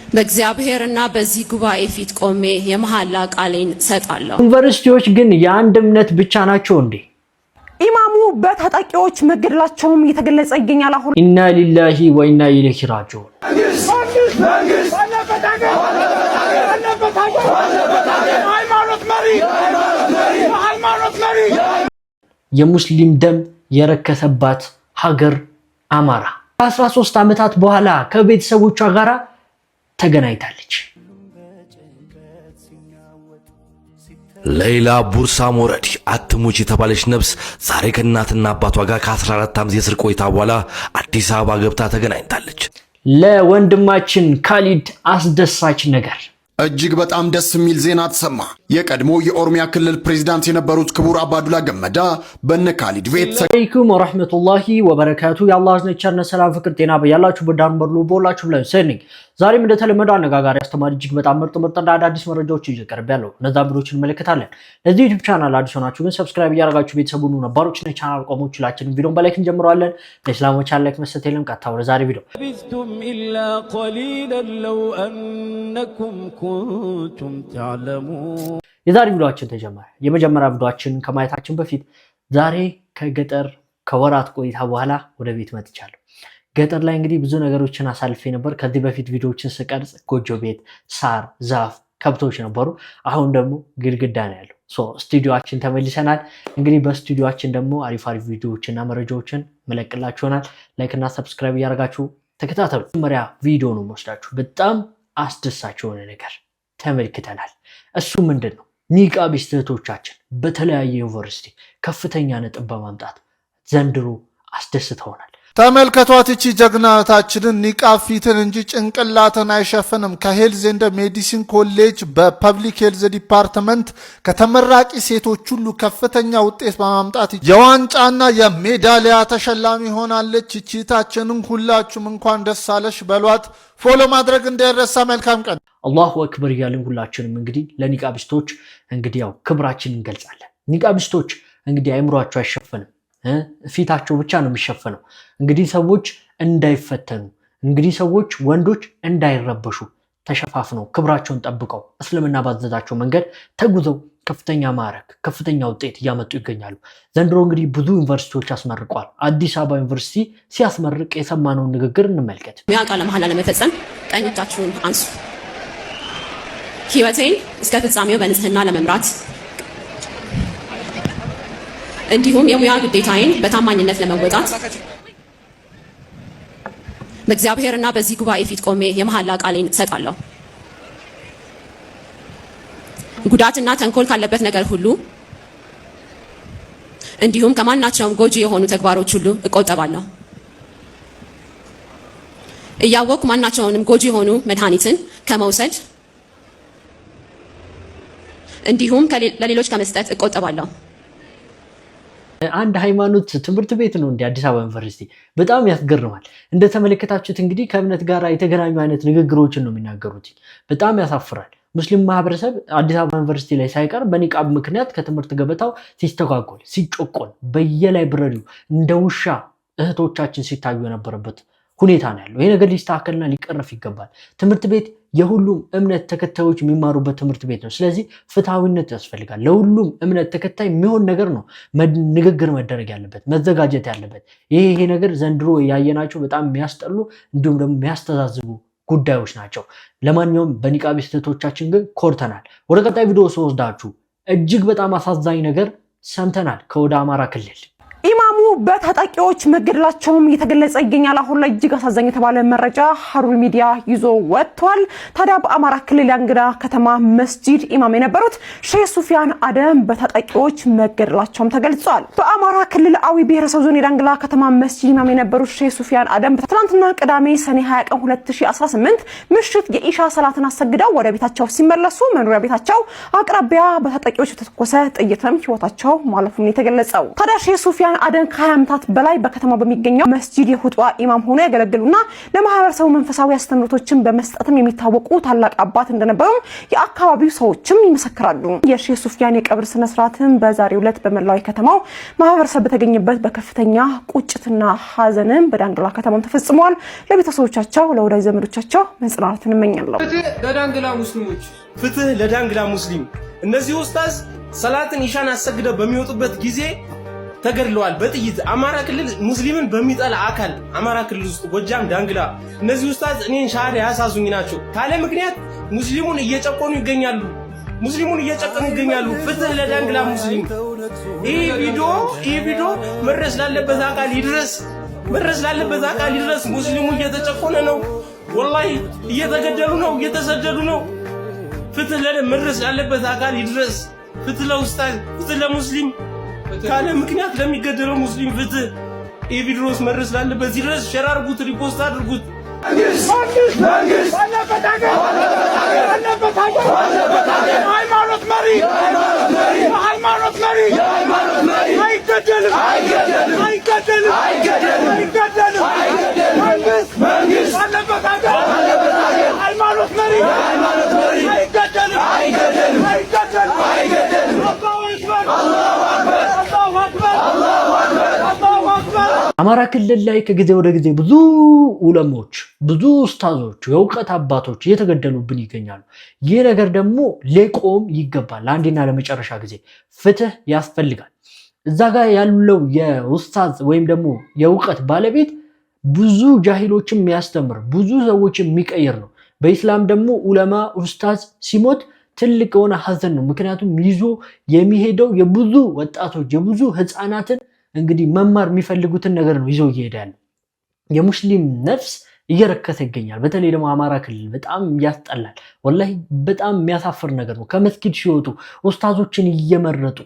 በእግዚአብሔርና በዚህ ጉባኤ ፊት ቆሜ የመሐላ ቃሌን ሰጣለሁ። ዩኒቨርሲቲዎች ግን የአንድ እምነት ብቻ ናቸው እንዴ? ኢማሙ በታጣቂዎች መገደላቸውም እየተገለጸ ይገኛል። አሁን ኢና ሊላሂ ወኢና ኢለይሂ ራጂዑን። የሙስሊም ደም የረከሰባት ሀገር አማራ ከ13 ዓመታት በኋላ ከቤተሰቦቿ ጋር ተገናኝታለች። ሌላ ቡርሳ ሞረዲ አትሙች የተባለች ነፍስ ዛሬ ከእናትና አባቷ ጋር ከ14 ዓመት የእስር ቆይታ በኋላ አዲስ አበባ ገብታ ተገናኝታለች። ለወንድማችን ካሊድ አስደሳች ነገር እጅግ በጣም ደስ የሚል ዜና ተሰማ። የቀድሞ የኦሮሚያ ክልል ፕሬዝዳንት የነበሩት ክቡር አባዱላ ገመዳ በነ ካሊድ ቤት ሰላም ወራህመቱላሂ ወበረካቱ። የአላህ ዘነቸርነ ሰላም ፍቅር ጤና በያላችሁ በዳን በርሉ ቦላችሁ ላይ ሰነኝ ዛሬም እንደተለመደው አነጋጋሪ አስተማሪ እጅግ በጣም ምርጥ አዳዲስ መረጃዎች ይዤ ቀርቤያለሁ። እነዛ ቪዲዮዎችን እንመለከታለን። ለዚህ ዩቲዩብ ቻናል አዲስ ሆናችሁ ግን ሰብስክራይብ ያደርጋችሁ ቤተሰቡን ነባሮች እና ቻናል ቆሞችላችን ቪዲዮን በላይክ እንጀምራለን። ለእስላሞች ላይክ መሰተለም ቀጥታ ወደ ዛሬ ቪዲዮ ቢስቱም ኢላ ቀሊላን ለው አንኩም ኩንቱም ተዕለሙ። የዛሬ ቪዲዮአችን ተጀመረ። የመጀመሪያ ቪዲዮአችን ከማየታችን በፊት ዛሬ ከገጠር ከወራት ቆይታ በኋላ ወደ ቤት መጥቻለሁ። ገጠር ላይ እንግዲህ ብዙ ነገሮችን አሳልፌ ነበር። ከዚህ በፊት ቪዲዮዎችን ስቀርጽ ጎጆ ቤት፣ ሳር፣ ዛፍ፣ ከብቶች ነበሩ። አሁን ደግሞ ግድግዳ ነው ያለው። ስቱዲዮአችን ተመልሰናል። እንግዲህ በስቱዲዮአችን ደግሞ አሪፍ ቪዲዮዎችና መረጃዎችን መለቅላችኋል። ላይክ እና ሰብስክራይብ ያደርጋችሁ ተከታተሉ። መጀመሪያ ቪዲዮ ነው ወስዳችሁ በጣም አስደሳች የሆነ ነገር ተመልክተናል። እሱ ምንድነው? ኒቃቢስት እህቶቻችን በተለያየ ዩኒቨርሲቲ ከፍተኛ ነጥብ በማምጣት ዘንድሮ አስደስተውናል። ተመልከቷት እቺ ጀግናታችንን ኒቃብ ፊትን እንጂ ጭንቅላትን አይሸፍንም። ከሄልዝ ኤንድ ሜዲሲን ኮሌጅ በፐብሊክ ሄልዝ ዲፓርትመንት ከተመራቂ ሴቶች ሁሉ ከፍተኛ ውጤት በማምጣት የዋንጫና የሜዳሊያ ተሸላሚ ሆናለች። እቺታችንን ሁላችሁም እንኳን ደስ አለሽ በሏት። ፎሎ ማድረግ እንዳይረሳ። መልካም ቀን። አላሁ አክበር እያልን ሁላችንም እንግዲህ ለኒቃቢስቶች እንግዲህ ያው ክብራችንን እንገልጻለን። ኒቃቢስቶች እንግዲህ አይምሯቸው አይሸፈንም፣ ፊታቸው ብቻ ነው የሚሸፈነው። እንግዲህ ሰዎች እንዳይፈተኑ፣ እንግዲህ ሰዎች ወንዶች እንዳይረበሹ ተሸፋፍነው ክብራቸውን ጠብቀው እስልምና ባዘዛቸው መንገድ ተጉዘው ከፍተኛ ማዕረግ ከፍተኛ ውጤት እያመጡ ይገኛሉ። ዘንድሮ እንግዲህ ብዙ ዩኒቨርሲቲዎች አስመርቀዋል። አዲስ አበባ ዩኒቨርሲቲ ሲያስመርቅ የሰማነውን ንግግር እንመልከት። ቃለ መሐላ ለመፈጸም ቀኝ እጃችሁን አንሱ። ሕይወቴን እስከ ፍጻሜው በንጽህና ለመምራት እንዲሁም የሙያ ግዴታዬን በታማኝነት ለመወጣት በእግዚአብሔርና በዚህ ጉባኤ ፊት ቆሜ የመሐላ ቃሌን ሰጣለሁ። ጉዳትና ተንኮል ካለበት ነገር ሁሉ እንዲሁም ከማናቸውም ጎጂ የሆኑ ተግባሮች ሁሉ እቆጠባለሁ። እያወቅኩ ማናቸውንም ጎጂ የሆኑ መድኃኒትን ከመውሰድ እንዲሁም ለሌሎች ከመስጠት እቆጠባለሁ። አንድ ሃይማኖት ትምህርት ቤት ነው እንደ አዲስ አበባ ዩኒቨርሲቲ። በጣም ያስገርማል። እንደተመለከታችሁት እንግዲህ ከእምነት ጋር የተገናኙ አይነት ንግግሮችን ነው የሚናገሩት። በጣም ያሳፍራል። ሙስሊም ማህበረሰብ አዲስ አበባ ዩኒቨርሲቲ ላይ ሳይቀር በኒቃብ ምክንያት ከትምህርት ገበታው ሲስተጓጎል ሲጮቆል በየላይብረሪው እንደ ውሻ እህቶቻችን ሲታዩ የነበረበት ሁኔታ ነው ያለው። ይሄ ነገር ሊስተካከልና ሊቀረፍ ይገባል። ትምህርት ቤት የሁሉም እምነት ተከታዮች የሚማሩበት ትምህርት ቤት ነው። ስለዚህ ፍትሃዊነት ያስፈልጋል። ለሁሉም እምነት ተከታይ የሚሆን ነገር ነው ንግግር መደረግ ያለበት መዘጋጀት ያለበት። ይሄ ነገር ዘንድሮ ያየናቸው በጣም የሚያስጠሉ እንዲሁም ደግሞ የሚያስተዛዝቡ ጉዳዮች ናቸው። ለማንኛውም በኒቃቢስት እህቶቻችን ግን ኮርተናል። ወደ ቀጣይ ቪዲዮ ስወስዳችሁ እጅግ በጣም አሳዛኝ ነገር ሰምተናል ከወደ አማራ ክልል። ኢማሙ በታጣቂዎች መገደላቸውም እየተገለጸ ይገኛል። አሁን ላይ እጅግ አሳዛኝ የተባለ መረጃ ሀሩሪ ሚዲያ ይዞ ወጥቷል። ታዲያ በአማራ ክልል ያንግዳ ከተማ መስጂድ ኢማም የነበሩት ሼህ ሱፊያን አደም በታጣቂዎች መገደላቸውም ተገልጿል። በአማራ ክልል አዊ ብሔረሰብ ዞን የዳንግላ ከተማ መስጂድ ኢማም የነበሩት ሼህ ሱፊያን አደም ትናንትና ቅዳሜ ሰኔ 20 ቀን 2018 ምሽት የኢሻ ሰላትን አሰግደው ወደ ቤታቸው ሲመለሱ መኖሪያ ቤታቸው አቅራቢያ በታጣቂዎች በተተኮሰ ጥይትም ህይወታቸው ማለፉን የተገለጸው። ታዲያ ሼህ ሱፊያን አደም ከ20 ዓመታት በላይ በከተማው በሚገኘው መስጂድ የኹጥባ ኢማም ሆነው ያገለግሉና ለማህበረሰቡ መንፈሳዊ አስተምሮቶችን በመስጠትም የሚታወቁ ታላቅ አባት እንደነበሩ የአካባቢው ሰዎችም ይመሰክራሉ። የሼህ ሱፊያን የቀብር ስነ ስርዓትም በዛሬው ዕለት በመላው ከተማው ማህበረሰብ በተገኘበት በከፍተኛ ቁጭትና ሐዘንም በዳንግላ ከተማም ተፈጽሟል። ለቤተሰቦቻቸው ለወዳጅ ዘመዶቻቸው መጽናናትን እመኛለሁ። ለዳንግላ ሙስሊሞች ፍትህ ለዳንግላ ሙስሊም። እነዚህ ኡስታዝ ሰላትን ኢሻን አሰግደው በሚወጡበት ጊዜ ተገድለዋል በጥይት። አማራ ክልል ሙስሊምን በሚጠላ አካል አማራ ክልል ውስጥ ጎጃም ዳንግላ እነዚህ ኡስታዝ እኔን ሻሃዳ ያሳዙኝ ናቸው። ካለ ምክንያት ሙስሊሙን እየጨቆኑ ይገኛሉ። ፍትህ ለዳንግላ ሙስሊም። ይህ ቪዲዮ መድረስ ላለበት አካል ይድረስ። ሙስሊሙ እየተጨቆነ ነው። ወላሂ እየተገደሉ ነው፣ እየተሰደዱ ነው። ፍትህ መድረስ ላለበት አካል ይድረስ። ፍትህ ለኡስታዝ፣ ፍትህ ለሙስሊም፣ ካለ ምክንያት ለሚገደለው ሙስሊም ፍትህ። ይህ ቪዲዮስ መድረስ ላለበት ይድረስ። ሼር አድርጉት፣ ሪፖስት አድርጉት። አማራ ክልል ላይ ከጊዜ ወደ ጊዜ ብዙ ዑለሞች፣ ብዙ ኡስታዞች፣ የእውቀት አባቶች እየተገደሉብን ይገኛሉ። ይህ ነገር ደግሞ ሊቆም ይገባል። ለአንዴና ለመጨረሻ ጊዜ ፍትህ ያስፈልጋል። እዛ ጋር ያለው የኡስታዝ ወይም ደግሞ የእውቀት ባለቤት ብዙ ጃሂሎችን የሚያስተምር ብዙ ሰዎችን የሚቀይር ነው። በኢስላም ደግሞ ዑለማ ኡስታዝ ሲሞት ትልቅ የሆነ ሀዘን ነው። ምክንያቱም ይዞ የሚሄደው የብዙ ወጣቶች የብዙ ህፃናትን እንግዲህ መማር የሚፈልጉትን ነገር ነው ይዞ እየሄደ ያለው። የሙስሊም ነፍስ እየረከሰ ይገኛል። በተለይ ደግሞ አማራ ክልል በጣም ያስጠላል። ወላሂ በጣም የሚያሳፍር ነገር ነው። ከመስጊድ ሲወጡ ኡስታዞችን እየመረጡ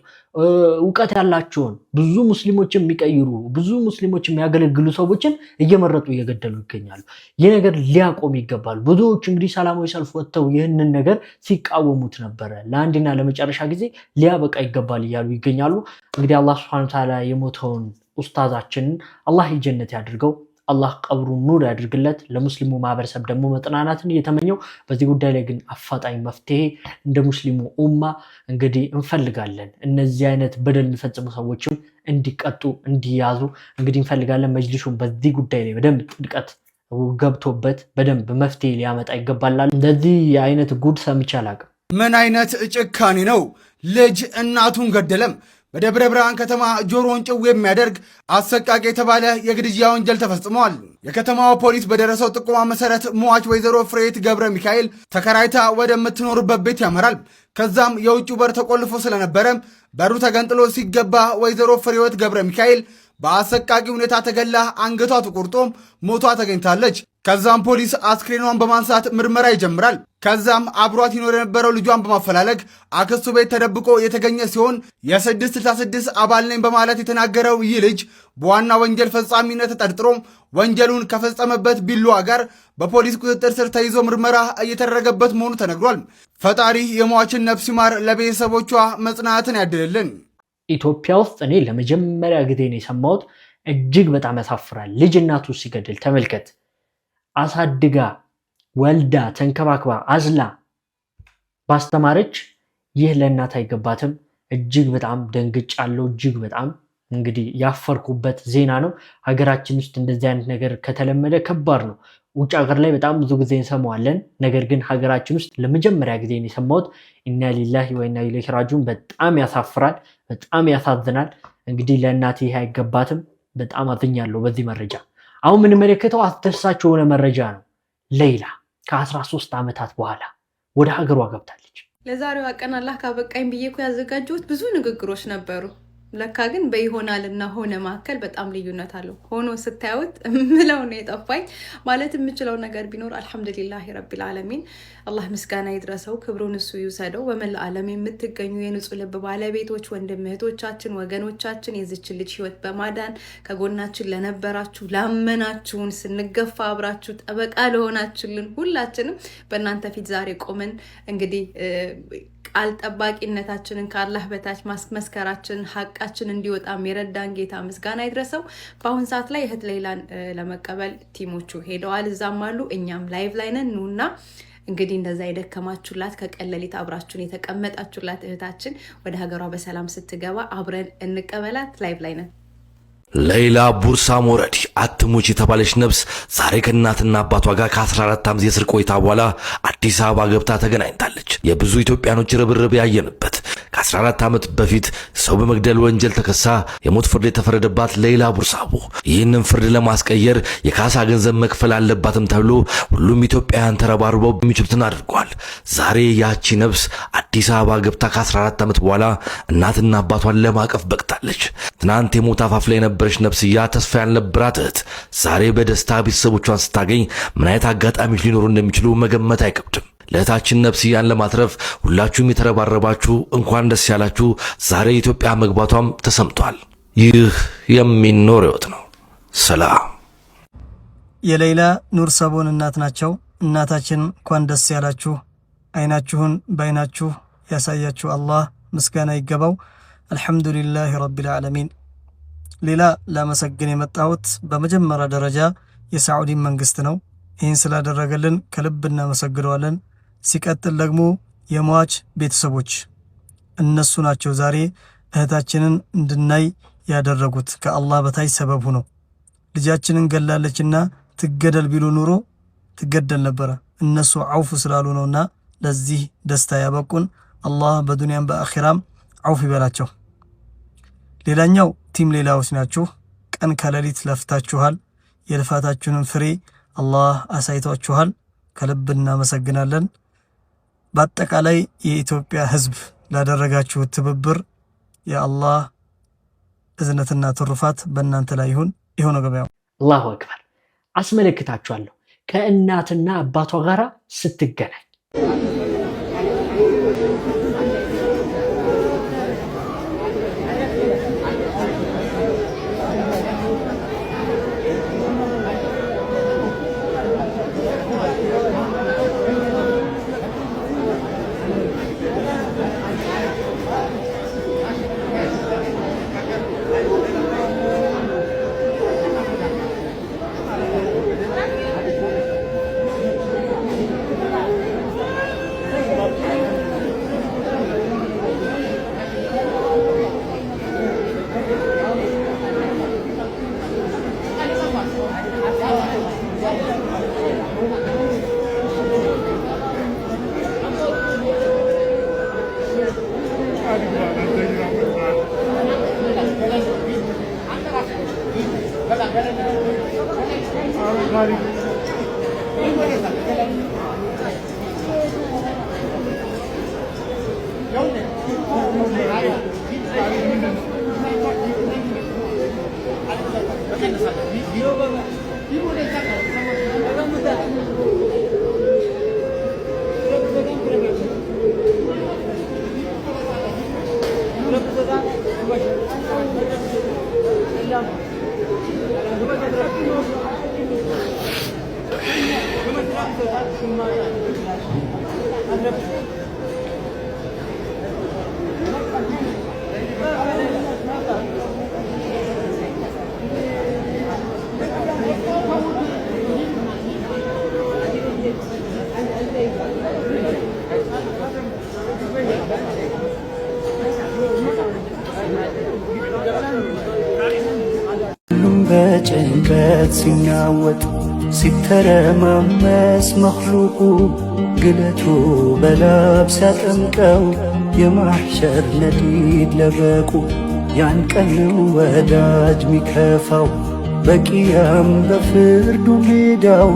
እውቀት ያላቸውን ብዙ ሙስሊሞችን የሚቀይሩ ብዙ ሙስሊሞችን የሚያገለግሉ ሰዎችን እየመረጡ እየገደሉ ይገኛሉ። ይህ ነገር ሊያቆም ይገባል። ብዙዎች እንግዲህ ሰላማዊ ሰልፍ ወጥተው ይህንን ነገር ሲቃወሙት ነበረ። ለአንድና ለመጨረሻ ጊዜ ሊያበቃ ይገባል እያሉ ይገኛሉ። እንግዲህ አላህ ሱብሓነሁ ወተዓላ የሞተውን ኡስታዛችንን አላህ ጀነት ያድርገው። አላህ ቀብሩን ኑር ያድርግለት። ለሙስሊሙ ማህበረሰብ ደግሞ መጽናናትን እየተመኘው በዚህ ጉዳይ ላይ ግን አፋጣኝ መፍትሄ እንደ ሙስሊሙ ኡማ እንግዲህ እንፈልጋለን። እነዚህ አይነት በደል የሚፈጽሙ ሰዎችም እንዲቀጡ እንዲያዙ እንግዲህ እንፈልጋለን። መጅሊሱን በዚህ ጉዳይ ላይ በደንብ ጥልቀት ገብቶበት በደንብ መፍትሄ ሊያመጣ ይገባላል። እንደዚህ አይነት ጉድ ሰምቼ አላውቅም። ምን አይነት ጭካኔ ነው! ልጅ እናቱን ገደለም። በደብረ ብርሃን ከተማ ጆሮን ጭው የሚያደርግ አሰቃቂ የተባለ የግድያ ወንጀል ተፈጽሟል። የከተማው ፖሊስ በደረሰው ጥቆማ መሰረት ሟች ወይዘሮ ፍሬት ገብረ ሚካኤል ተከራይታ ወደምትኖርበት ቤት ያመራል። ከዛም የውጭው በር ተቆልፎ ስለነበረ በሩ ተገንጥሎ ሲገባ ወይዘሮ ፍሬወት ገብረ ሚካኤል በአሰቃቂ ሁኔታ ተገላ አንገቷ ተቆርጦ ሞቷ ተገኝታለች። ከዛም ፖሊስ አስክሬኗን በማንሳት ምርመራ ይጀምራል። ከዛም አብሯት ይኖር የነበረው ልጇን በማፈላለግ አክስቱ ቤት ተደብቆ የተገኘ ሲሆን የ666 አባል ነኝ በማለት የተናገረው ይህ ልጅ በዋና ወንጀል ፈጻሚነት ተጠርጥሮ ወንጀሉን ከፈጸመበት ቢላዋ ጋር በፖሊስ ቁጥጥር ስር ተይዞ ምርመራ እየተደረገበት መሆኑ ተነግሯል። ፈጣሪ የሟችን ነፍስ ይማር፣ ለቤተሰቦቿ መጽናናትን ያድልልን። ኢትዮጵያ ውስጥ እኔ ለመጀመሪያ ጊዜ ነው የሰማሁት። እጅግ በጣም ያሳፍራል። ልጅ እናቱ ሲገድል ተመልከት። አሳድጋ ወልዳ ተንከባክባ አዝላ ባስተማረች ይህ ለእናት አይገባትም። እጅግ በጣም ደንግጫለሁ። እጅግ በጣም እንግዲህ ያፈርኩበት ዜና ነው። ሀገራችን ውስጥ እንደዚህ አይነት ነገር ከተለመደ ከባድ ነው። ውጭ ሀገር ላይ በጣም ብዙ ጊዜ እንሰማዋለን። ነገር ግን ሀገራችን ውስጥ ለመጀመሪያ ጊዜ ነው የሰማሁት። ኢና ሊላሂ ወኢና ኢለይሂ ራጂዑን። በጣም ያሳፍራል። በጣም ያሳዝናል። እንግዲህ ለእናት ይህ አይገባትም። በጣም አዝኛለሁ በዚህ መረጃ። አሁን የምንመለከተው አስደሳች የሆነ መረጃ ነው። ሌይላ ከ13 ዓመታት በኋላ ወደ ሀገሯ ገብታለች። ለዛሬዋ ቀን አላህ ካበቃኝ ብዬ እኮ ያዘጋጀሁት ብዙ ንግግሮች ነበሩ። ለካ ግን በይሆናል እና ሆነ መካከል በጣም ልዩነት አለው። ሆኖ ስታዩት ምለው ነው የጠፋኝ። ማለት የምችለው ነገር ቢኖር አልሐምዱሊላህ ረቢል ዓለሚን፣ አላህ ምስጋና ይድረሰው፣ ክብሩን እሱ ይውሰደው። በመላ ዓለም የምትገኙ የንጹህ ልብ ባለቤቶች፣ ወንድም እህቶቻችን፣ ወገኖቻችን የዚችን ልጅ ህይወት በማዳን ከጎናችን ለነበራችሁ፣ ላመናችሁን፣ ስንገፋ አብራችሁ ጠበቃ ለሆናችሁልን ሁላችንም በእናንተ ፊት ዛሬ ቆመን እንግዲህ ቃል ጠባቂነታችንን ከአላህ በታች ማስመስከራችን ሐቃችን እንዲወጣ የረዳን ጌታ ምስጋና ይድረሰው። በአሁን ሰዓት ላይ እህት ሌላን ለመቀበል ቲሞቹ ሄደዋል፣ እዛም አሉ። እኛም ላይቭ ላይ ነን። ኑና እንግዲህ እንደዛ የደከማችሁላት ከቀለሊት አብራችሁን የተቀመጣችሁላት እህታችን ወደ ሀገሯ በሰላም ስትገባ አብረን እንቀበላት። ላይቭ ላይ ነን። ሌላ ቡርሳ ሞረዲ አትሙች የተባለች ነብስ ዛሬ ከእናትና አባቷ ጋር ከ14 ዓመት የስር ቆይታ በኋላ አዲስ አበባ ገብታ ተገናኝታለች። የብዙ ኢትዮጵያኖች ርብርብ ያየንበት ከ14 ዓመት በፊት ሰው በመግደል ወንጀል ተከሳ የሞት ፍርድ የተፈረደባት ሌላ ቡርሳቦ ይህንን ፍርድ ለማስቀየር የካሳ ገንዘብ መክፈል አለባትም ተብሎ ሁሉም ኢትዮጵያውያን ተረባርበው የሚችሉትን አድርጓል። ዛሬ ያቺ ነብስ አዲስ አበባ ገብታ ከ14 ዓመት በኋላ እናትና አባቷን ለማቀፍ በቅታለች። ትናንት የሞት አፋፍ ላይ የነበረች ነብስያ ተስፋ ያልነበራት እህት ዛሬ በደስታ ቤተሰቦቿን ስታገኝ ምን አይነት አጋጣሚዎች ሊኖሩ እንደሚችሉ መገመት አይከብድም። ለእህታችን ነብስያን ለማትረፍ ሁላችሁም የተረባረባችሁ እንኳን ደስ ያላችሁ። ዛሬ ኢትዮጵያ መግባቷም ተሰምቷል። ይህ የሚኖር ህይወት ነው። ሰላም። የሌላ ኑር ሰቦን እናት ናቸው። እናታችን እንኳን ደስ ያላችሁ። አይናችሁን በአይናችሁ ያሳያችሁ አላህ ምስጋና ይገባው። አልሐምዱሊላህ ረቢል ዓለሚን። ሌላ ላመሰግን የመጣሁት በመጀመሪያ ደረጃ የሳዑዲ መንግስት ነው። ይህን ስላደረገልን ከልብ እናመሰግነዋለን። ሲቀጥል ደግሞ የሟች ቤተሰቦች እነሱ ናቸው ዛሬ እህታችንን እንድናይ ያደረጉት። ከአላህ በታች ሰበብ ሆኖ ልጃችንን ገላለችና ትገደል ቢሉ ኑሮ ትገደል ነበረ። እነሱ አውፍ ስላሉ ነውና ለዚህ ደስታ ያበቁን። አላህ በዱንያም በአኺራም አውፍ ይበላቸው። ሌላኛው ቲም ሌላዎች ናችሁ። ቀን ከሌሊት ለፍታችኋል። የልፋታችሁን ፍሬ አላህ አሳይቷችኋል። ከልብ እናመሰግናለን። በአጠቃላይ የኢትዮጵያ ህዝብ ላደረጋችሁት ትብብር የአላህ እዝነትና ትሩፋት በእናንተ ላይ ይሁን። ይሁን ገበያው። አላሁ አክበር። አስመለክታችኋለሁ ከእናትና አባቷ ጋራ ስትገናኝ በጭንቀት ሲናወጥ ሲተረማመስ መኽሉቁ ግለቱ በላብ ሲያጠምቀው የማሕሸር ነዲድ ለበቁ ያን ቀን ወዳጅ ሚከፋው በቂያም በፍርዱ ሜዳው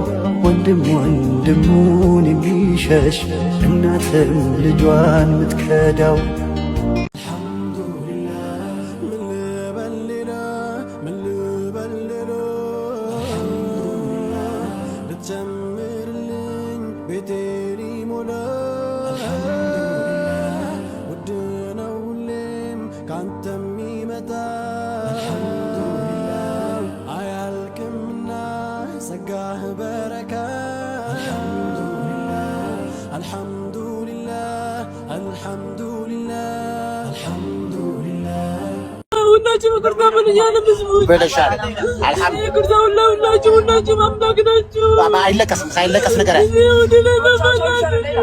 ወንድም ወንድሙን የሚሸሽ እናትም ልጇን ምትከዳው አልሐምዱሊላህ ሁላችሁም ይቅርታ በልኛለሁ። በለሻለ አልሐምዱሊላህ ይቅርታ ሁላችሁም አምላክ ናችሁ። አይለቀስም ሳይለቀስ ነገር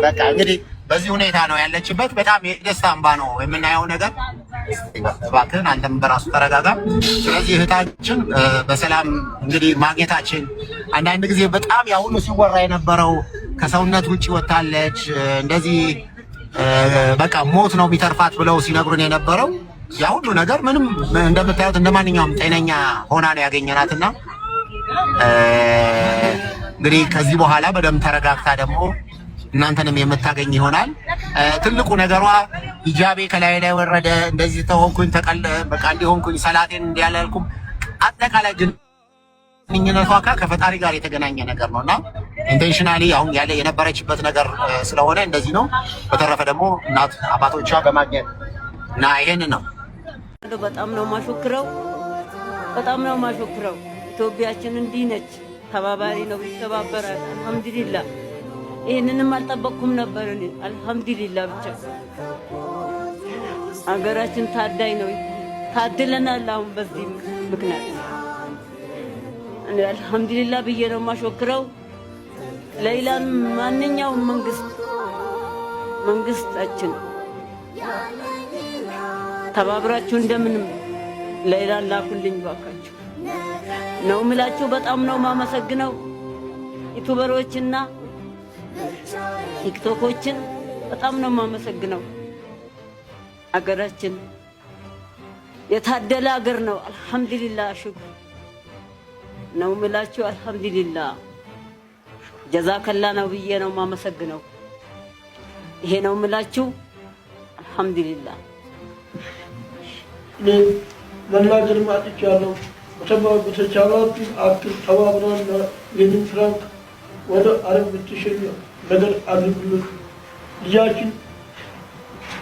በቃ እንግዲህ በዚህ ሁኔታ ነው ያለችበት። በጣም የደስታ እንባ ነው የምናየው ነገር። እባክህን አንተም በራሱ ተረጋጋ። ስለዚህ እህታችን በሰላም እንግዲህ ማግኘታችን አንዳንድ ጊዜ በጣም ያ ሁሉ ሲወራ የነበረው ከሰውነት ውጪ ወጣለች እንደዚህ በቃ ሞት ነው የሚተርፋት ብለው ሲነግሩን የነበረው ያ ሁሉ ነገር ምንም እንደምታዩት እንደማንኛውም ጤነኛ ሆና ነው ያገኘናትና እንግዲህ ከዚህ በኋላ በደም ተረጋግታ ደግሞ እናንተንም የምታገኝ ይሆናል። ትልቁ ነገሯ ሂጃቤ ከላይ ላይ ወረደ፣ እንደዚህ ተሆንኩኝ፣ በቃ እንዲሆንኩኝ፣ ሰላቴን እንዲያላልኩም አጠቃላይ ግን ግንኙነቷ ከፈጣሪ ጋር የተገናኘ ነገር ነውና ኢንቴንሽናሊ አሁን ያለ የነበረችበት ነገር ስለሆነ እንደዚህ ነው። በተረፈ ደግሞ እናት አባቶቿ በማግኘት እና ይሄን ነው በጣም ነው ማሾክረው። ኢትዮጵያችን እንዲህ ነች፣ ተባባሪ ነው፣ ይተባበራል። አልሐምዱሊላህ ይሄንንም አልጠበቅኩም ነበር እኔ። አልሐምዱሊላህ ብቻ አገራችን ታዳይ ነው፣ ታድለናል። አሁን በዚህ ምክንያት እኔ አልሐምዱሊላህ ብዬ ነው ማሾክረው። ሌላም ማንኛውም መንግስታችን ተባብራችሁ እንደምንም ሌላን ላኩልኝ ባካችሁ ነው ምላችሁ። በጣም ነው ማመሰግነው ዩቲዩበሮችና ቲክቶኮችን በጣም ነው ማመሰግነው። አገራችን የታደለ አገር ነው። አልሐምዱሊላህ ሽኩር ነው ምላችሁ። አልሐምዱሊላህ ጀዛከላ ነው ብዬ ነው ማመሰግነው። ይሄ ነው ምላችሁ። አልሐምዱሊላህ መናገር ማጥቻለሁ። በተቻላችሁ አክል ተባብረን ይህንን ፍራንክ ወደ አረብ ብትሸኝ ነገር አድርጉልን። ልጃችን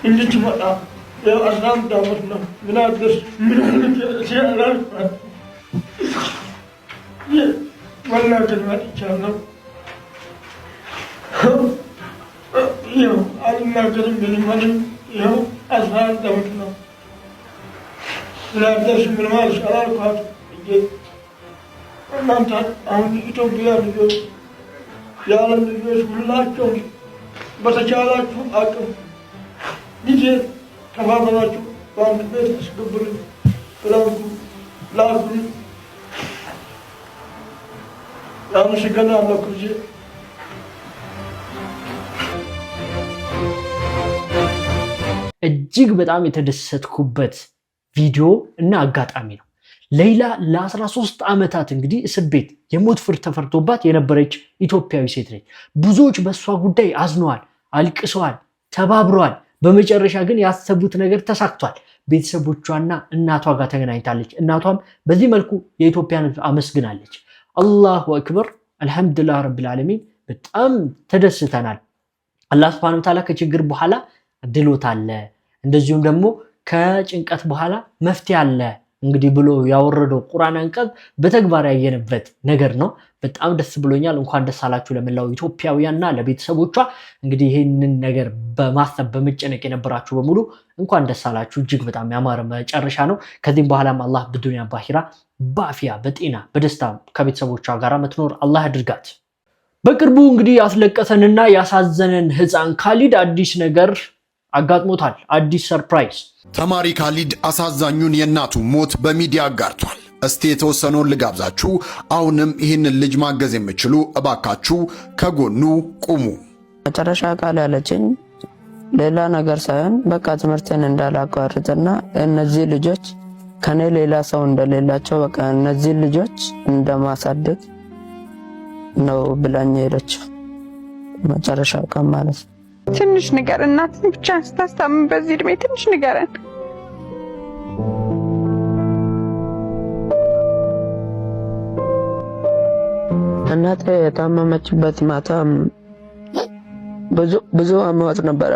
እንድትመጣ ያው 11 ዓመት ነው። ምን አድርስ ምን ይችላል መናገር ማጥቻለሁ። ያው አልናገርም ምንም ያው 11 ዓመት ነው። ላደርስ ምን ማለት አላልኳት እንጂ እናንተ አሁን ኢትዮጵያ ልጆች የዓለም ልጆች ሁላቸውም በተቻላችሁ አቅም ጊዜ ተባበራችሁ በአንድ ቤት አስገቡልኝ ብላችሁ ላኩልኝ። አመሰግናለሁ። ጊዜ እጅግ በጣም የተደሰትኩበት ቪዲዮ እና አጋጣሚ ነው። ሌይላ ለ13 ዓመታት እንግዲህ እስር ቤት የሞት ፍርድ ተፈርዶባት የነበረች ኢትዮጵያዊ ሴት ነች። ብዙዎች በእሷ ጉዳይ አዝነዋል፣ አልቅሰዋል፣ ተባብረዋል። በመጨረሻ ግን ያሰቡት ነገር ተሳክቷል። ቤተሰቦቿና እናቷ ጋር ተገናኝታለች። እናቷም በዚህ መልኩ የኢትዮጵያን ሕዝብ አመስግናለች። አላሁ አክበር፣ አልሐምዱሊላህ ረብል ዓለሚን። በጣም ተደስተናል። አላህ ሱብሓነሁ ወተዓላ ከችግር በኋላ ድሎት አለ፣ እንደዚሁም ደግሞ ከጭንቀት በኋላ መፍትሄ አለ እንግዲህ ብሎ ያወረደው ቁርአን አንቀጽ በተግባር ያየንበት ነገር ነው። በጣም ደስ ብሎኛል። እንኳን ደስ አላችሁ ለመላው ኢትዮጵያውያንና ለቤተሰቦቿ። እንግዲህ ይህንን ነገር በማሰብ በመጨነቅ የነበራችሁ በሙሉ እንኳን ደስ አላችሁ። እጅግ በጣም ያማረ መጨረሻ ነው። ከዚህም በኋላም አላህ በዱንያ ባኺራ በአፊያ በጤና በደስታ ከቤተሰቦቿ ጋር ምትኖር አላህ ያድርጋት። በቅርቡ እንግዲህ ያስለቀሰንና ያሳዘነን ህፃን ካሊድ አዲስ ነገር አጋጥሞታል። አዲስ ሰርፕራይዝ። ተማሪ ካሊድ አሳዛኙን የእናቱ ሞት በሚዲያ አጋርቷል። እስቲ የተወሰነውን ልጋብዛችሁ። አሁንም ይህንን ልጅ ማገዝ የምችሉ እባካችሁ ከጎኑ ቁሙ። መጨረሻ ቃል ያለችኝ ሌላ ነገር ሳይሆን በቃ ትምህርትን እንዳላቋርጥና እነዚህ ልጆች ከኔ ሌላ ሰው እንደሌላቸው በቃ እነዚህ ልጆች እንደማሳደግ ነው ብላኝ ሄደችው። መጨረሻ ቃል ማለት ነው። ትንሽ ነገር እናትን ብቻ ስታስታምን በዚህ እድሜ ትንሽ ንገረን። እናቴ የታመመችበት ማታ ብዙ አሟት ነበረ።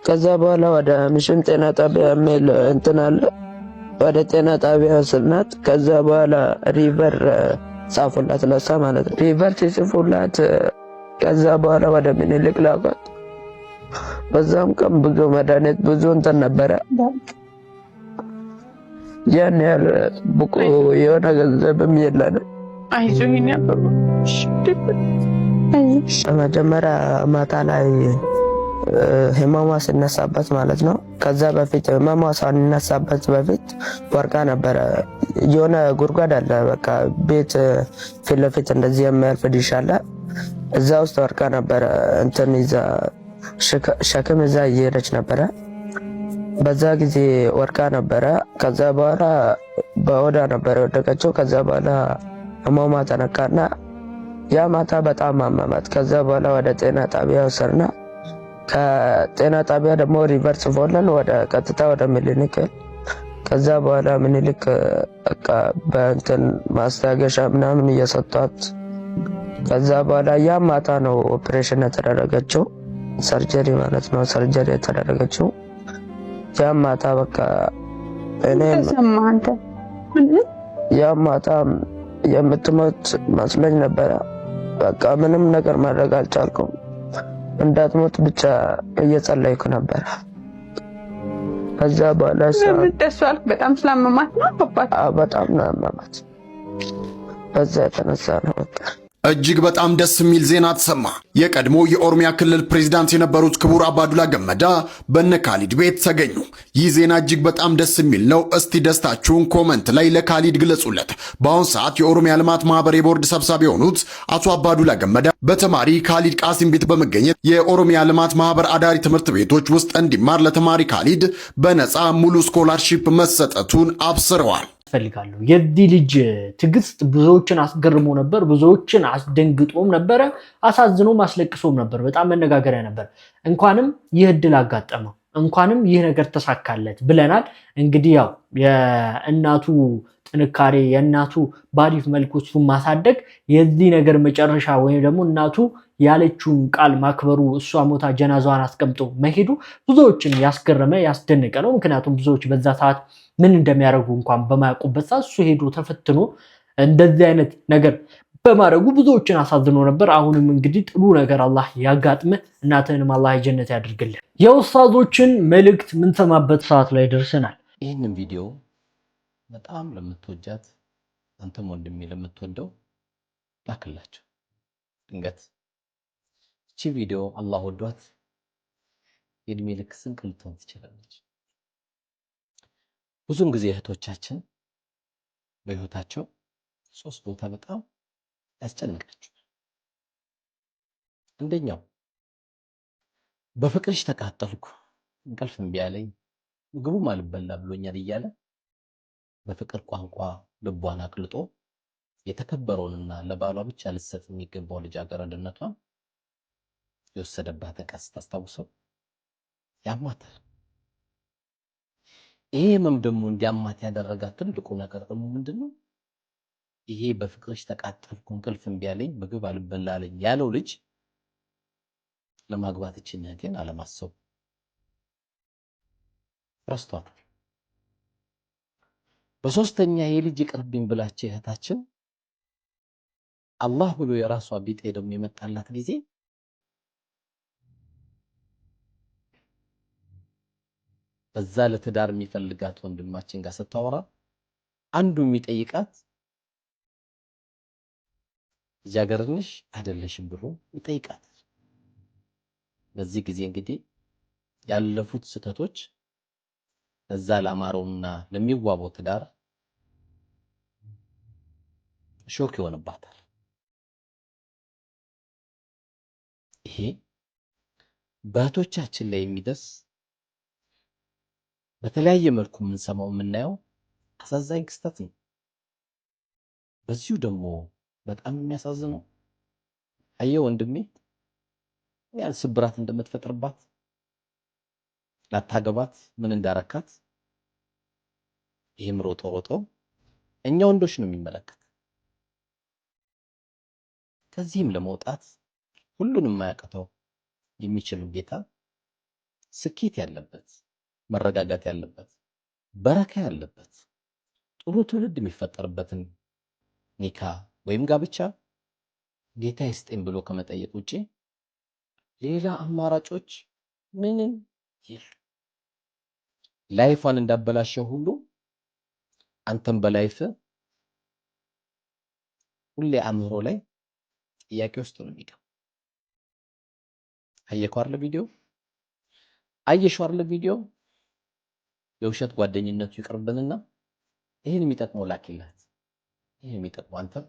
ከዛ በኋላ ወደ ሚሽን ጤና ጣቢያ የሚል እንትን አለ። ወደ ጤና ጣቢያ ስናት ከዛ በኋላ ሪቨር ጻፉላት፣ ለሳ ማለት ነው። ሪቨር ሲጽፉላት ከዛ በኋላ ወደ ምኒልክ ላኳት። በዛም ቀን ብዙ መድኃኒት ብዙ እንትን ነበረ። ያን ያህል ብቁ የሆነ ገንዘብም የለንም። አይዞኝ መጀመሪያ ማታ ላይ ህመሟ ሲነሳበት ማለት ነው። ከዛ በፊት ህመሟ ሳይነሳበት በፊት ወርቃ ነበረ። የሆነ ጉድጓድ አለ በቃ ቤት ፊት ለፊት እንደዚህ የሚያልፍ ዲሽ አለ። እዛ ውስጥ ወርቃ ነበረ። እንትን ይዛ ሸክም ይዛ እየሄደች ነበረ። በዛ ጊዜ ወርቃ ነበረ። ከዛ በኋላ በወዳ ነበረ ወደቀችው። ከዛ በኋላ ህመሟ ተነካና ያ ማታ በጣም አመማት። ከዛ በኋላ ወደ ጤና ጣቢያ ወሰድና ከጤና ጣቢያ ደግሞ ሪቨርስ ፎለን ወደ ቀጥታ ወደ ምኒልክ። ከዛ በኋላ ምኒልክ በቃ በእንትን ማስታገሻ ምናምን እየሰጧት ከዛ በኋላ ያ ማታ ነው ኦፕሬሽን የተደረገችው፣ ሰርጀሪ ማለት ነው። ሰርጀሪ የተደረገችው ያ ማታ በቃ እኔ ያ ማታ የምትሞት መስሎኝ ነበረ። በቃ ምንም ነገር ማድረግ አልቻልኩም። እንዳትሞት ብቻ እየጸለይኩ ነበር። ከዛ በኋላ ስለምትደሷልክ በጣም ስላመማት ነው አባባ? በጣም ነው ያመማት። በዛ የተነሳ ነው በቃ እጅግ በጣም ደስ የሚል ዜና ተሰማ። የቀድሞ የኦሮሚያ ክልል ፕሬዝዳንት የነበሩት ክቡር አባዱላ ገመዳ በነ ካሊድ ቤት ተገኙ። ይህ ዜና እጅግ በጣም ደስ የሚል ነው። እስቲ ደስታችሁን ኮመንት ላይ ለካሊድ ግለጹለት። በአሁን ሰዓት የኦሮሚያ ልማት ማህበር የቦርድ ሰብሳቢ የሆኑት አቶ አባዱላ ገመዳ በተማሪ ካሊድ ቃሲም ቤት በመገኘት የኦሮሚያ ልማት ማህበር አዳሪ ትምህርት ቤቶች ውስጥ እንዲማር ለተማሪ ካሊድ በነፃ ሙሉ ስኮላርሺፕ መሰጠቱን አብስረዋል። ፈልጋለሁ የዚህ ልጅ ትግስት ብዙዎችን አስገርሞ ነበር፣ ብዙዎችን አስደንግጦም ነበረ፣ አሳዝኖም አስለቅሶም ነበር። በጣም መነጋገሪያ ነበር። እንኳንም ይህ እድል አጋጠመው፣ እንኳንም ይህ ነገር ተሳካለት ብለናል። እንግዲህ ያው የእናቱ ጥንካሬ የእናቱ ባሪፍ መልኩ እሱን ማሳደግ የዚህ ነገር መጨረሻ ወይም ደግሞ እናቱ ያለችውን ቃል ማክበሩ እሷ ሞታ ጀናዛዋን አስቀምጦ መሄዱ ብዙዎችን ያስገረመ ያስደነቀ ነው። ምክንያቱም ብዙዎች በዛ ሰዓት ምን እንደሚያደርጉ እንኳን በማያውቁበት ሰዓት እሱ ሄዶ ተፈትኖ እንደዚህ አይነት ነገር በማድረጉ ብዙዎችን አሳዝኖ ነበር። አሁንም እንግዲህ ጥሩ ነገር አላህ ያጋጥምህ፣ እናትህንም አላህ የጀነት ያድርግልህ። የኡስታዞችን መልእክት የምንሰማበት ሰዓት ላይ ደርሰናል። ይህንን ቪዲዮ በጣም ለምትወጃት አንተም ወንድሜ ለምትወደው ላክላቸው። ድንገት እቺ ቪዲዮ አላህ ወዷት የእድሜ ልክ ስንቅ ልትሆን ትችላለች። ብዙም ጊዜ እህቶቻችን በህይወታቸው ሶስት ቦታ በጣም ያስጨንቃቸዋል። አንደኛው በፍቅርሽ ተቃጠልኩ፣ እንቅልፍ እምቢ አለኝ፣ ምግቡም አልበላ ብሎኛል እያለ በፍቅር ቋንቋ ልቧን አቅልጦ የተከበረውንና ለባሏ ብቻ ልትሰጥ የሚገባው ልጃገረድነቷን የወሰደባትን ቀን ስታስታውሰው ያማታል። ይሄ ህመም ደግሞ እንዲያማት ያደረጋት ትልቁ ነገር ደግሞ ምንድነው? ይሄ በፍቅርሽ ተቃጠልኩ እንቅልፍ እምቢ አለኝ ምግብ አልበላ አለኝ ያለው ልጅ ለማግባት እቺነቴን አለማሰቡ ረስቷታል። በሶስተኛ ይሄ ልጅ ይቅርብኝ ብላችሁ እህታችን አላህ ብሎ የራሷ ቢጤ ደግሞ የመጣላት ጊዜ በዛ ለትዳር የሚፈልጋት ወንድማችን ጋር ስታወራ አንዱ የሚጠይቃት ልጃገረድሽ አይደለሽም ብሎ ይጠይቃት። በዚህ ጊዜ እንግዲህ ያለፉት ስህተቶች ለዛ ላማረውና ለሚዋበው ትዳር ሾክ ይሆንባታል። ይሄ በእህቶቻችን ላይ የሚደርስ በተለያየ መልኩ የምንሰማው የምናየው አሳዛኝ ክስተት ነው። በዚሁ ደግሞ በጣም የሚያሳዝነው አየህ ወንድሜ ያን ስብራት እንደምትፈጥርባት ላታገባት ምን እንዳረካት ይሄም ሮጦ ሮጦ እኛ ወንዶች ነው የሚመለከት። ከዚህም ለመውጣት ሁሉንም ማያቀተው የሚችል ጌታ ስኬት ያለበት መረጋጋት ያለበት በረካ ያለበት ጥሩ ትውልድ የሚፈጠርበትን ኒካ ወይም ጋብቻ ጌታ ይስጠኝ ብሎ ከመጠየቅ ውጪ ሌላ አማራጮች ምንም ላይፏን እንዳበላሸው ሁሉ አንተም በላይፍ ሁሌ አእምሮ ላይ ጥያቄ ውስጥ ነው የሚገባው። አየሽው አይደል ቪዲዮ የውሸት ጓደኝነቱ ይቀርብንና ይሄን የሚጠቅመው ላኪላት፣ ይሄን የሚጠቅመው አንተም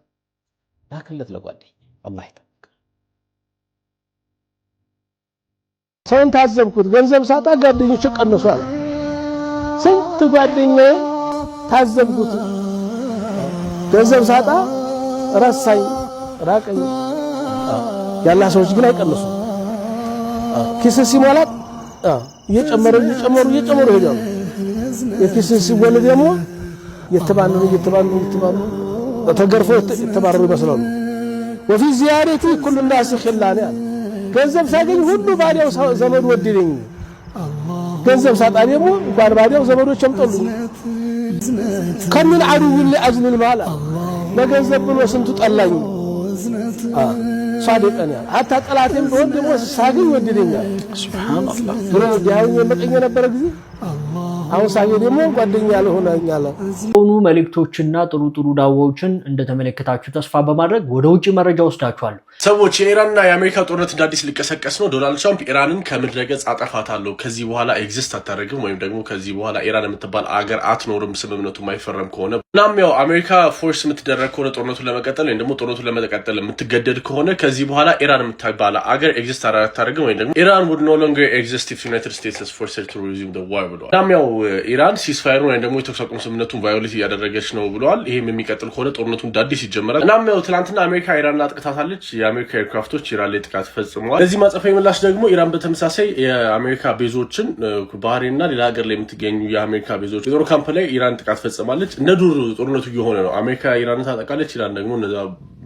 ላክለት ለጓደኛ አላህ ይጠብቅ። ሰውን ታዘብኩት። ገንዘብ ሳጣ ጓደኞች ቀነሷል። ስንት ጓደኛዬ ታዘብኩት። ገንዘብ ሳጣ ረሳኝ፣ ራቀኝ። ያላ ሰዎች ግን አይቀንሱ። ኪስ ሲሞላት እየጨመሩ ሄዳሉ። የኪስ ሲወል ደግሞ የተባነኑ ተገርፎ የተባረሩ ይመስላሉ። ወፊ ዚያረቲ ኩሉ الناس خلاني ገንዘብ ሳገኝ ሁሉ ባዲያው ዘመድ ወደደኝ። ገንዘብ ሳጣ ደግሞ እንኳን ባዲያው ዘመዶችም ጠሉኝ። ከምን አዱው ለአጅል المال ለገንዘብ ብሎ ስንቱ ጠላኝ። صادقنا حتى ጠላቴም ቢሆን ደግሞ ሳገኝ ወደደኛል። ሱብሃንአላህ ብሎ ዲያው የመቀኘ ነበር ጊዜ አሁን ሳገኝ ደግሞ ጓደኛ ለሆነኛል። ሆኑ መልእክቶችና ጥሩ ዳዋዎችን እንደተመለከታችሁ ተስፋ በማድረግ ወደ ውጪ መረጃ ወስዳችኋለሁ። ሰዎች የኢራንና የአሜሪካ ጦርነት እንደ አዲስ ሊቀሰቀስ ነው። ዶናልድ ትራምፕ ኢራንን ከምድረ ገጽ አጠፋታለሁ፣ ከዚህ በኋላ ኤግዚስት አታደርግም፣ ወይም ደግሞ ከዚህ በኋላ ኢራን የምትባል አገር አትኖርም ስምምነቱ የማይፈረም ከሆነ። እናም ያው አሜሪካ ፎርስ የምትደረግ ከሆነ ጦርነቱን ለመቀጠል ወይም ደግሞ ጦርነቱን ለመቀጠል የምትገደድ ከሆነ ከዚህ በኋላ ኢራን የምትባል አገር ኤግዚስት አታደርግም፣ ወይም ደግሞ ኢራን would no longer exist if United States is forced to resume the war ብለዋል። እናም ያው ኢራን ሲስፋየሩን ወይም ደግሞ የተኩስ አቁም ስምምነቱን ቫዮሌት እያደረገች ነው ብለዋል። ይሄም የሚቀጥል ከሆነ ጦርነቱ እንደ አዲስ ይጀምራል። እናም ያው ትናንትና አሜሪካ ኢራንን አጥቅታታለች። የአሜሪካ ኤርክራፍቶች ኢራን ላይ ጥቃት ፈጽመዋል። ለዚህ ማጸፋዊ ምላሽ ደግሞ ኢራን በተመሳሳይ የአሜሪካ ቤዞችን ባህሬንና ሌላ ሀገር ላይ የምትገኙ የአሜሪካ ቤዞች የጦር ካምፕ ላይ ኢራን ጥቃት ፈጽማለች። እንደ ዱር ጦርነቱ እየሆነ ነው። አሜሪካ ኢራንን ታጠቃለች፣ ኢራን ደግሞ እነዛ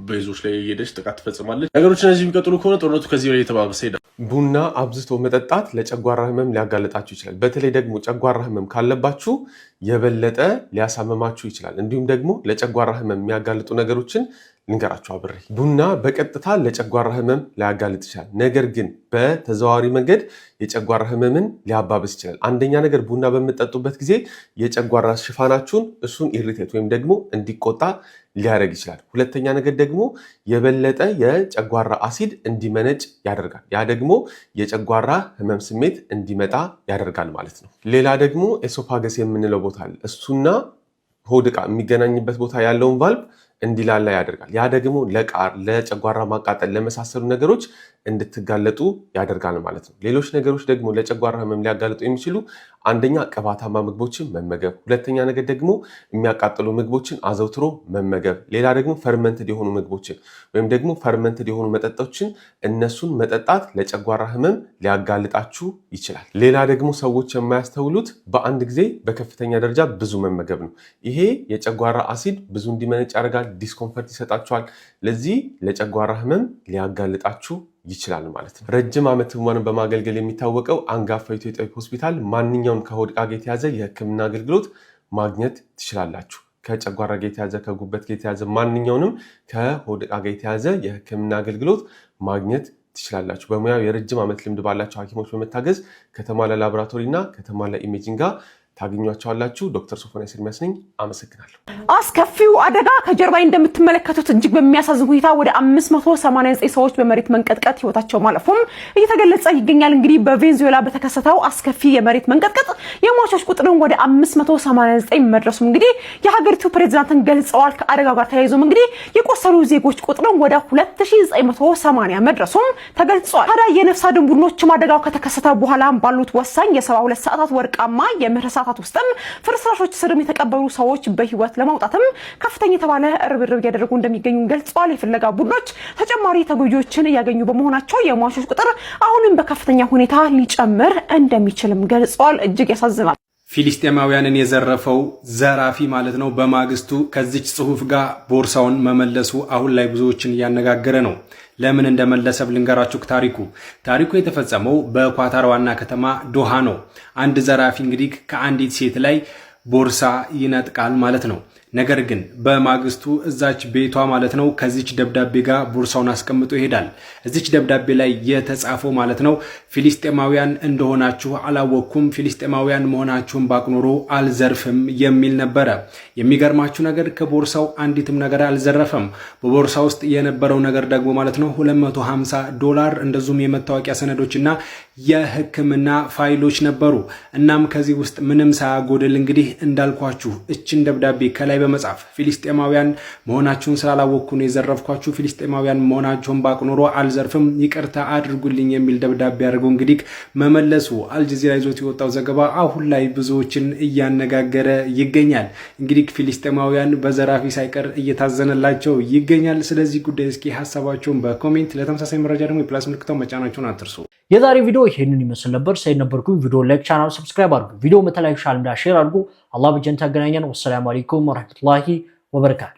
ቤዞች ላይ እየሄደች ጥቃት ትፈጽማለች። ነገሮች እነዚህ የሚቀጥሉ ከሆነ ጦርነቱ ከዚህ በላይ የተባባሰ ይሄዳል። ቡና አብዝቶ መጠጣት ለጨጓራ ህመም ሊያጋለጣችሁ ይችላል። በተለይ ደግሞ ጨጓራ ህመም ካለባችሁ የበለጠ ሊያሳመማችሁ ይችላል። እንዲሁም ደግሞ ለጨጓራ ህመም የሚያጋልጡ ነገሮችን ልንገራችሁ አብሬ። ቡና በቀጥታ ለጨጓራ ህመም ሊያጋልጥ ይችላል። ነገር ግን በተዘዋዋሪ መንገድ የጨጓራ ህመምን ሊያባብስ ይችላል። አንደኛ ነገር ቡና በምትጠጡበት ጊዜ የጨጓራ ሽፋናችሁን እሱን ኢሪቴት ወይም ደግሞ እንዲቆጣ ሊያደርግ ይችላል። ሁለተኛ ነገር ደግሞ የበለጠ የጨጓራ አሲድ እንዲመነጭ ያደርጋል። ያ ደግሞ የጨጓራ ህመም ስሜት እንዲመጣ ያደርጋል ማለት ነው። ሌላ ደግሞ ኤሶፋገስ የምንለው ቦታ አለ። እሱና ሆድ ዕቃ የሚገናኝበት ቦታ ያለውን ቫልቭ እንዲላላ ያደርጋል። ያ ደግሞ ለቃር፣ ለጨጓራ ማቃጠል፣ ለመሳሰሉ ነገሮች እንድትጋለጡ ያደርጋል ማለት ነው። ሌሎች ነገሮች ደግሞ ለጨጓራ ህመም ሊያጋልጡ የሚችሉ አንደኛ ቅባታማ ምግቦችን መመገብ፣ ሁለተኛ ነገር ደግሞ የሚያቃጥሉ ምግቦችን አዘውትሮ መመገብ፣ ሌላ ደግሞ ፈርመንትድ የሆኑ ምግቦችን ወይም ደግሞ ፈርመንትድ የሆኑ መጠጦችን እነሱን መጠጣት ለጨጓራ ህመም ሊያጋልጣችሁ ይችላል። ሌላ ደግሞ ሰዎች የማያስተውሉት በአንድ ጊዜ በከፍተኛ ደረጃ ብዙ መመገብ ነው። ይሄ የጨጓራ አሲድ ብዙ እንዲመነጭ ያደርጋል፣ ዲስኮምፈርት ይሰጣችኋል። ለዚህ ለጨጓራ ህመም ሊያጋልጣችሁ ይችላል ማለት ነው። ረጅም ዓመት ህሙማንን በማገልገል የሚታወቀው አንጋፋው ኢትዮጵያ ሆስፒታል ማንኛውም ከሆድ ዕቃ ጋር የተያዘ የህክምና አገልግሎት ማግኘት ትችላላችሁ። ከጨጓራ ጋር የተያዘ፣ ከጉበት ጋር የተያዘ ማንኛውንም ከሆድ ዕቃ ጋር የተያዘ የህክምና አገልግሎት ማግኘት ትችላላችሁ። በሙያው የረጅም ዓመት ልምድ ባላቸው ሐኪሞች በመታገዝ ከተሟላ ላቦራቶሪ እና ከተሟላ ኢሜጂንግ ጋር ታገኟቸዋላችሁ። ዶክተር ሶፎንያስ ኤርሚያስ ነኝ። አመሰግናለሁ። አስከፊው አደጋ ከጀርባ እንደምትመለከቱት እጅግ በሚያሳዝን ሁኔታ ወደ 589 ሰዎች በመሬት መንቀጥቀጥ ህይወታቸው ማለፉም እየተገለጸ ይገኛል። እንግዲህ በቬንዙዌላ በተከሰተው አስከፊ የመሬት መንቀጥቀጥ የሟቾች ቁጥርን ወደ 589 መድረሱ እንግዲህ የሀገሪቱ ፕሬዝዳንትን ገልጸዋል። ከአደጋው ጋር ተያይዞም እንግዲህ የቆሰሉ ዜጎች ቁጥርን ወደ 2980 መድረሱም ተገልጿል። ታዲያ የነፍስ አድን ቡድኖችም አደጋው ከተከሰተ በኋላ ባሉት ወሳኝ የ72 ሰዓታት ወርቃማ የምህረት ውስጥም ፍርስራሾች ስርም የተቀበሉ ሰዎች በህይወት ለማውጣትም ከፍተኛ የተባለ ርብርብ ያደረጉ እንደሚገኙ ገልጸዋል። የፍለጋ ቡድኖች ተጨማሪ ተጎጂዎችን እያገኙ በመሆናቸው የሟቾች ቁጥር አሁንም በከፍተኛ ሁኔታ ሊጨምር እንደሚችልም ገልጸዋል። እጅግ ያሳዝናል። ፊሊስጤማውያንን የዘረፈው ዘራፊ ማለት ነው በማግስቱ ከዚች ጽሁፍ ጋር ቦርሳውን መመለሱ አሁን ላይ ብዙዎችን እያነጋገረ ነው። ለምን እንደመለሰ ልንገራችሁ። ታሪኩ የተፈጸመው በኳታር ዋና ከተማ ዶሃ ነው። አንድ ዘራፊ እንግዲህ ከአንዲት ሴት ላይ ቦርሳ ይነጥቃል ማለት ነው። ነገር ግን በማግስቱ እዛች ቤቷ ማለት ነው ከዚች ደብዳቤ ጋር ቦርሳውን አስቀምጦ ይሄዳል። እዚች ደብዳቤ ላይ የተጻፈው ማለት ነው ፊሊስጤማውያን እንደሆናችሁ አላወቅኩም፣ ፊሊስጤማውያን መሆናችሁን ባቅኖሮ አልዘርፍም የሚል ነበረ። የሚገርማችሁ ነገር ከቦርሳው አንዲትም ነገር አልዘረፈም። በቦርሳ ውስጥ የነበረው ነገር ደግሞ ማለት ነው $250 እንደዚሁም የመታወቂያ ሰነዶችና የሕክምና ፋይሎች ነበሩ። እናም ከዚህ ውስጥ ምንም ሳያጎድል እንግዲህ እንዳልኳችሁ እችን ደብዳቤ ከላይ በመጻፍ ፊሊስጤማውያን መሆናችሁን ስላላወቅኩ ነው የዘረፍኳችሁ፣ ፊሊስጤማውያን መሆናችሁን ባቅኖሮ አልዘርፍም፣ ይቅርታ አድርጉልኝ የሚል ደብዳቤ አድርገው እንግዲህ መመለሱ አልጀዚራ ይዞት የወጣው ዘገባ አሁን ላይ ብዙዎችን እያነጋገረ ይገኛል። እንግዲህ ፊሊስጤማውያን በዘራፊ ሳይቀር እየታዘነላቸው ይገኛል። ስለዚህ ጉዳይ እስኪ ሀሳባቸውን በኮሜንት ለተመሳሳይ መረጃ ደግሞ የፕላስ ምልክታውን መጫናችሁን አትርሱ። የዛሬ ቪዲዮ ይሄንን ይመስል ነበር። ሳይድ ነበርኩኝ። ቪዲዮ ላይክ፣ ቻናል ሰብስክራይብ አድርጉ። ቪዲዮ መተላልፍ ሻል ሼር አድርጉ። አላህ በጀነት ያገናኘን። ወሰላሙ አለይኩም ወራህመቱላሂ ወበረካቱ።